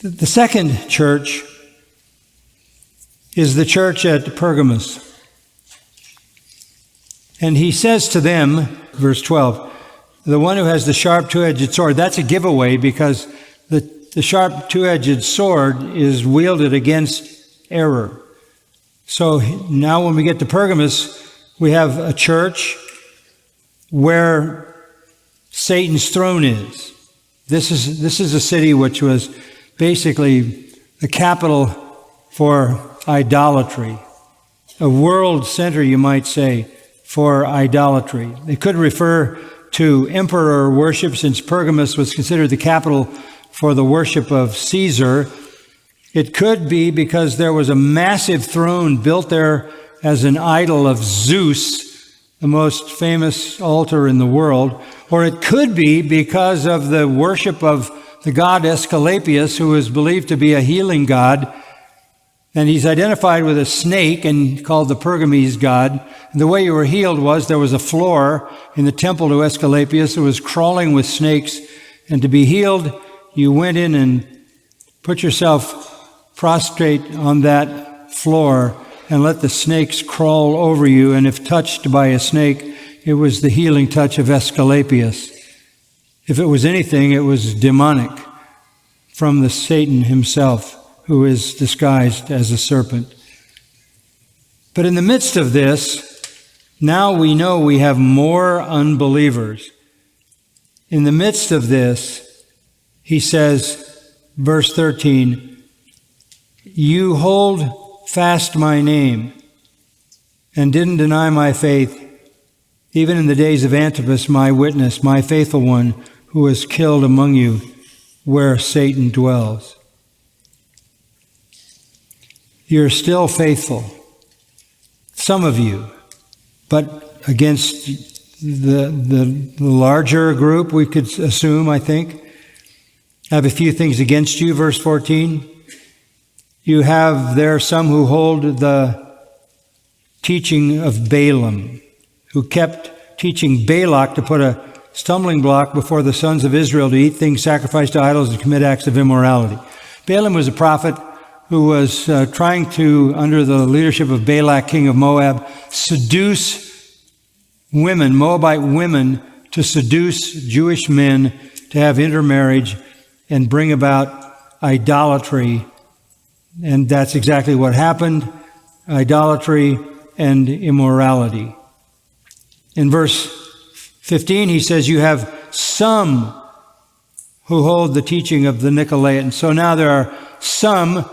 The second church is the church at Pergamos. And he says to them, verse 12, the one who has the sharp two-edged sword, that's a giveaway because the sharp two-edged sword is wielded against error. So now when we get to Pergamos, we have a church where Satan's throne is. This is a city which was basically the capital for idolatry, a world center, you might say, for idolatry. They could refer to emperor worship, since Pergamos was considered the capital for the worship of Caesar. It could be because there was a massive throne built there as an idol of Zeus, the most famous altar in the world. Or it could be because of the worship of the god Asclepius, who is believed to be a healing god. And he's identified with a snake and called the Pergamese god. And the way you were healed was there was a floor in the temple to Asclepius that was crawling with snakes. And to be healed, you went in and put yourself prostrate on that floor and let the snakes crawl over you. And if touched by a snake, it was the healing touch of Asclepius. If it was anything, it was demonic from the Satan himself, who is disguised as a serpent. But in the midst of this, now we know we have more unbelievers. In the midst of this, he says, verse 13, you hold fast my name and didn't deny my faith, even in the days of Antipas, my witness, my faithful one, who was killed among you where Satan dwells. You're still faithful, some of you, but against the larger group, we could assume, I think. I have a few things against you, verse 14. You have there some who hold the teaching of Balaam, who kept teaching Balak to put a stumbling block before the sons of Israel to eat things sacrificed to idols and commit acts of immorality. Balaam was a prophet who was trying to, under the leadership of Balak, king of Moab, seduce women, Moabite women, to seduce Jewish men to have intermarriage and bring about idolatry. And that's exactly what happened, idolatry and immorality. In verse 15, he says, you have some who hold the teaching of the Nicolaitans. So now there are some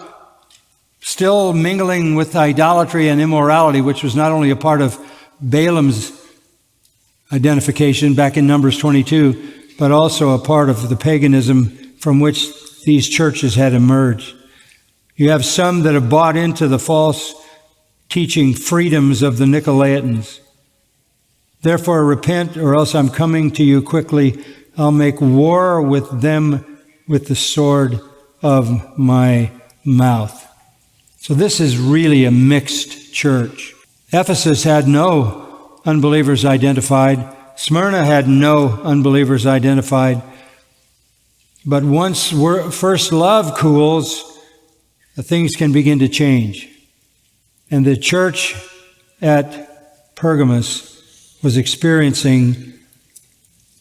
still mingling with idolatry and immorality, which was not only a part of Balaam's identification back in Numbers 22, but also a part of the paganism from which these churches had emerged. You have some that have bought into the false teaching freedoms of the Nicolaitans. Therefore repent, or else I'm coming to you quickly. I'll make war with them with the sword of my mouth. So this is really a mixed church. Ephesus had no unbelievers identified. Smyrna had no unbelievers identified. But once first love cools, things can begin to change. And the church at Pergamos was experiencing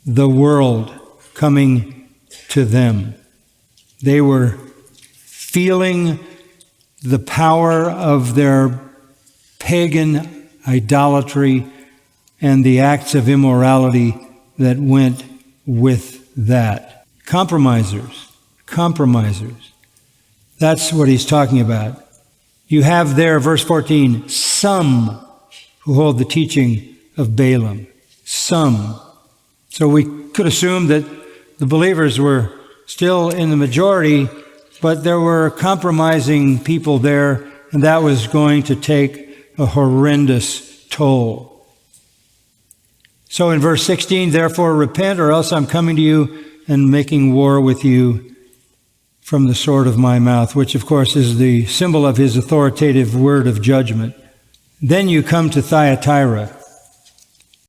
the world coming to them. They were feeling the power of their pagan idolatry and the acts of immorality that went with that. Compromisers. That's what he's talking about. You have there, verse 14, some who hold the teaching of Balaam. Some. So we could assume that the believers were still in the majority, but there were compromising people there, and that was going to take a horrendous toll. So in verse 16, therefore repent, or else I'm coming to you and making war with you from the sword of my mouth, which of course is the symbol of his authoritative word of judgment. Then you come to Thyatira.